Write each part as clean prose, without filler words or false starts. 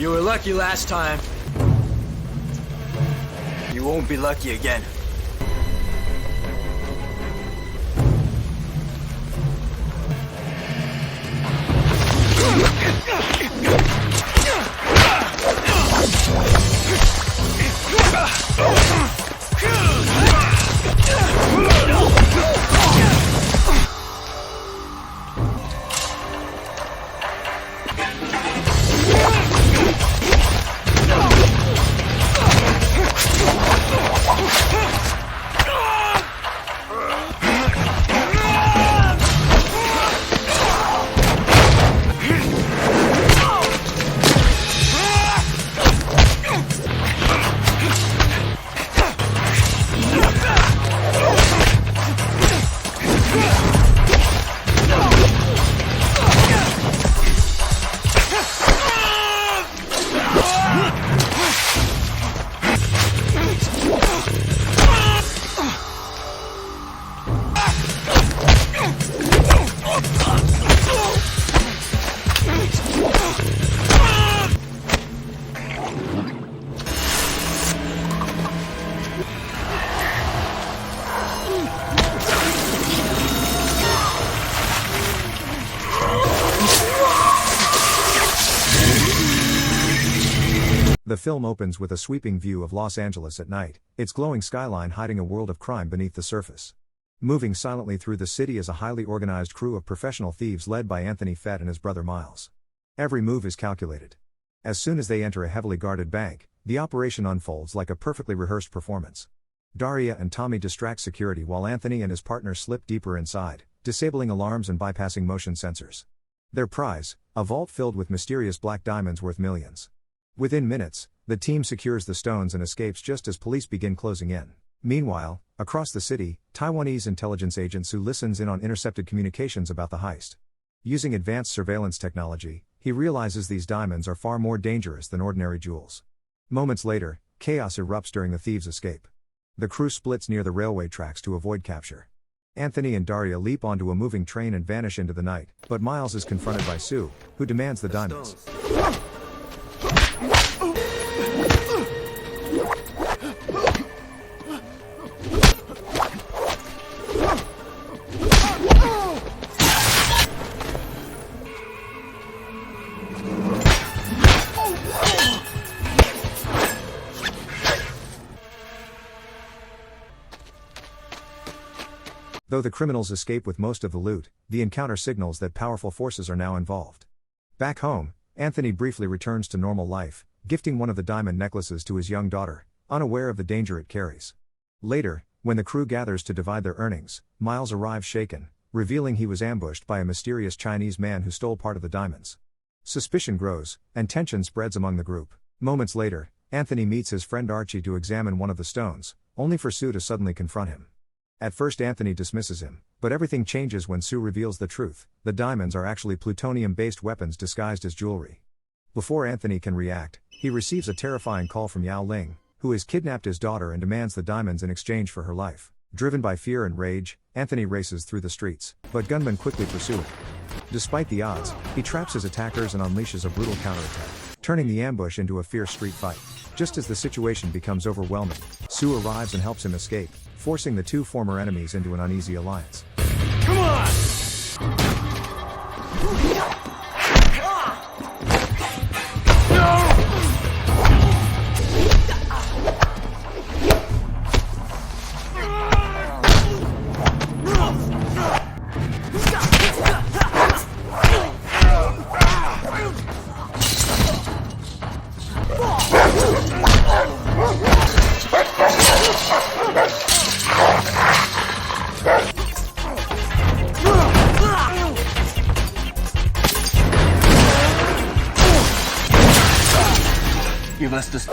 You were lucky last time. You won't be lucky again. The film opens with a sweeping view of Los Angeles at night, its glowing skyline hiding a world of crime beneath the surface. Moving silently through the city is a highly organized crew of professional thieves led by Tony Fait and his brother Miles. Every move is calculated. As soon as they enter a heavily guarded bank, the operation unfolds like a perfectly rehearsed performance. Daria and Tommy distract security while Anthony and his partner slip deeper inside, disabling alarms and bypassing motion sensors. Their prize, a vault filled with mysterious black diamonds worth millions. Within minutes, the team secures the stones and escapes just as police begin closing in. Meanwhile, across the city, Taiwanese intelligence agent Su listens in on intercepted communications about the heist. Using advanced surveillance technology, he realizes these diamonds are far more dangerous than ordinary jewels. Moments later, chaos erupts during the thieves' escape. The crew splits near the railway tracks to avoid capture. Anthony and Daria leap onto a moving train and vanish into the night, but Miles is confronted by Su, who demands the diamonds. Though the criminals escape with most of the loot, the encounter signals that powerful forces are now involved. Back home, Anthony briefly returns to normal life, gifting one of the diamond necklaces to his young daughter, unaware of the danger it carries. Later, when the crew gathers to divide their earnings, Miles arrives shaken, revealing he was ambushed by a mysterious Chinese man who stole part of the diamonds. Suspicion grows, and tension spreads among the group. Moments later, Anthony meets his friend Archie to examine one of the stones, only for Su to suddenly confront him. At first Anthony dismisses him, but everything changes when Su reveals the truth: the diamonds are actually plutonium-based weapons disguised as jewelry. Before Anthony can react, he receives a terrifying call from Yao Ling, who has kidnapped his daughter and demands the diamonds in exchange for her life. Driven by fear and rage, Anthony races through the streets, but gunmen quickly pursue him. Despite the odds, he traps his attackers and unleashes a brutal counterattack, turning the ambush into a fierce street fight. Just as the situation becomes overwhelming, Su arrives and helps him escape, forcing the two former enemies into an uneasy alliance. Come on! Give us this.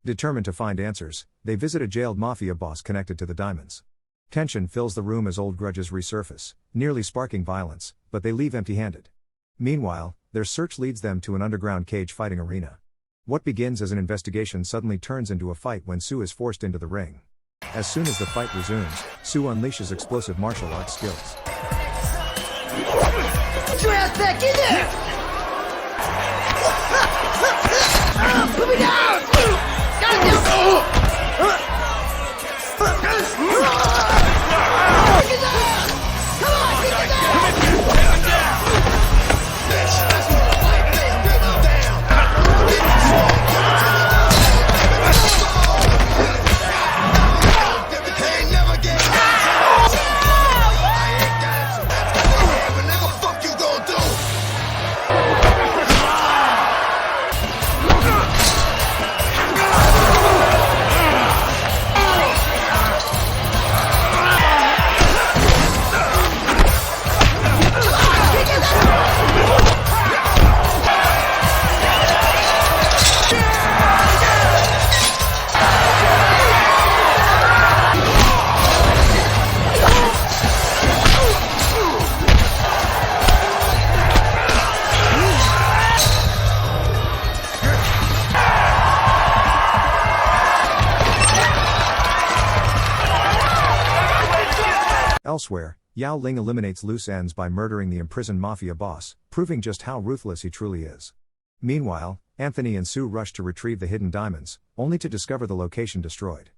Determined to find answers, they visit a jailed mafia boss connected to the diamonds. Tension fills the room as old grudges resurface, nearly sparking violence, but they leave empty-handed. Meanwhile, their search leads them to an underground cage fighting arena. What begins as an investigation suddenly turns into a fight when Sue is forced into the ring. As soon as the fight resumes, Sue unleashes explosive martial arts skills. Get your ass back in there! Put me down! Got him down! Elsewhere, Yao Ling eliminates loose ends by murdering the imprisoned mafia boss, proving just how ruthless he truly is. Meanwhile, Anthony and Sue rush to retrieve the hidden diamonds, only to discover the location destroyed.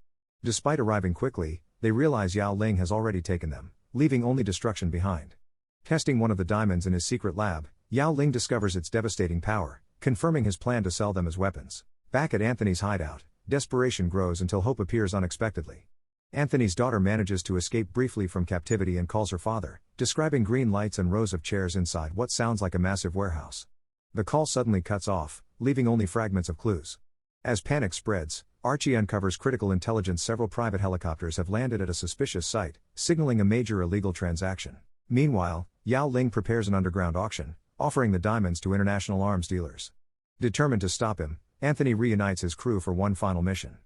Despite arriving quickly, they realize Yao Ling has already taken them, leaving only destruction behind. Testing one of the diamonds in his secret lab, Yao Ling discovers its devastating power, confirming his plan to sell them as weapons. Back at Anthony's hideout, desperation grows until hope appears unexpectedly. Anthony's daughter manages to escape briefly from captivity and calls her father, describing green lights and rows of chairs inside what sounds like a massive warehouse. The call suddenly cuts off, leaving only fragments of clues. As panic spreads, Archie uncovers critical intelligence. Several private helicopters have landed at a suspicious site, signaling a major illegal transaction. Meanwhile, Yao Ling prepares an underground auction, offering the diamonds to international arms dealers. Determined to stop him, Anthony reunites his crew for one final mission.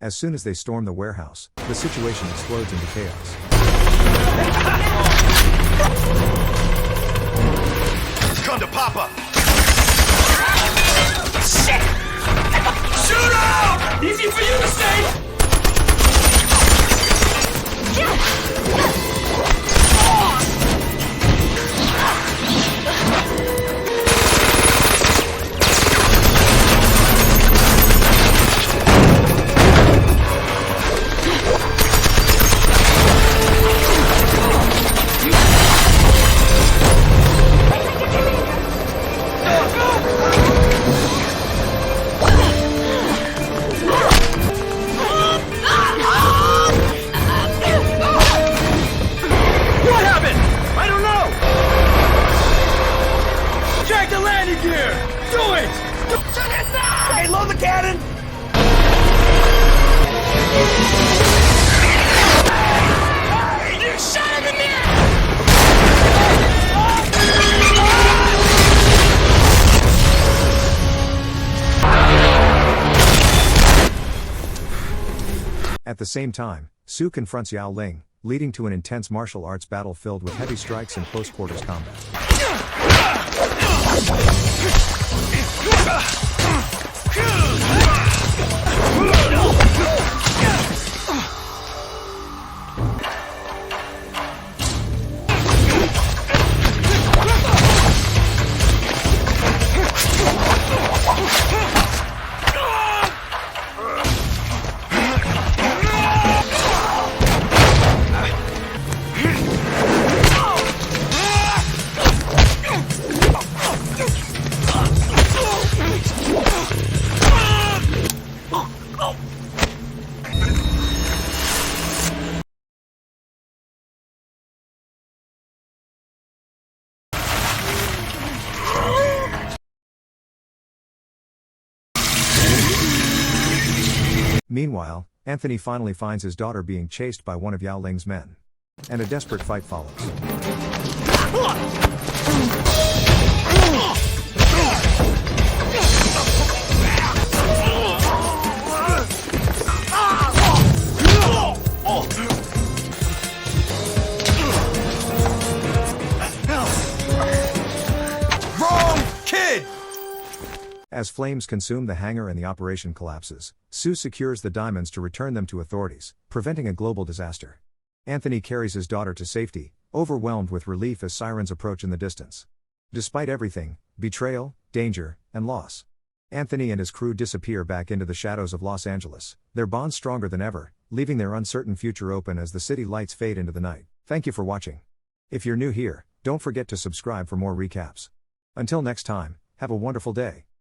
As soon as they storm the warehouse, the situation explodes into chaos. Come to Papa! Shit! Shoot out! Easy for you to say! Okay, load the cannon! You shot him in there! At the same time, Sue confronts Yao Ling, leading to an intense martial arts battle filled with heavy strikes and close quarters combat. Meanwhile, Anthony finally finds his daughter being chased by one of Yao Ling's men. And a desperate fight follows. As flames consume the hangar and the operation collapses, Sue secures the diamonds to return them to authorities, preventing a global disaster. Anthony carries his daughter to safety, overwhelmed with relief as sirens approach in the distance. Despite everything, betrayal, danger, and loss, Anthony and his crew disappear back into the shadows of Los Angeles, their bond stronger than ever, leaving their uncertain future open as the city lights fade into the night. Thank you for watching. If you're new here, don't forget to subscribe for more recaps. Until next time, have a wonderful day.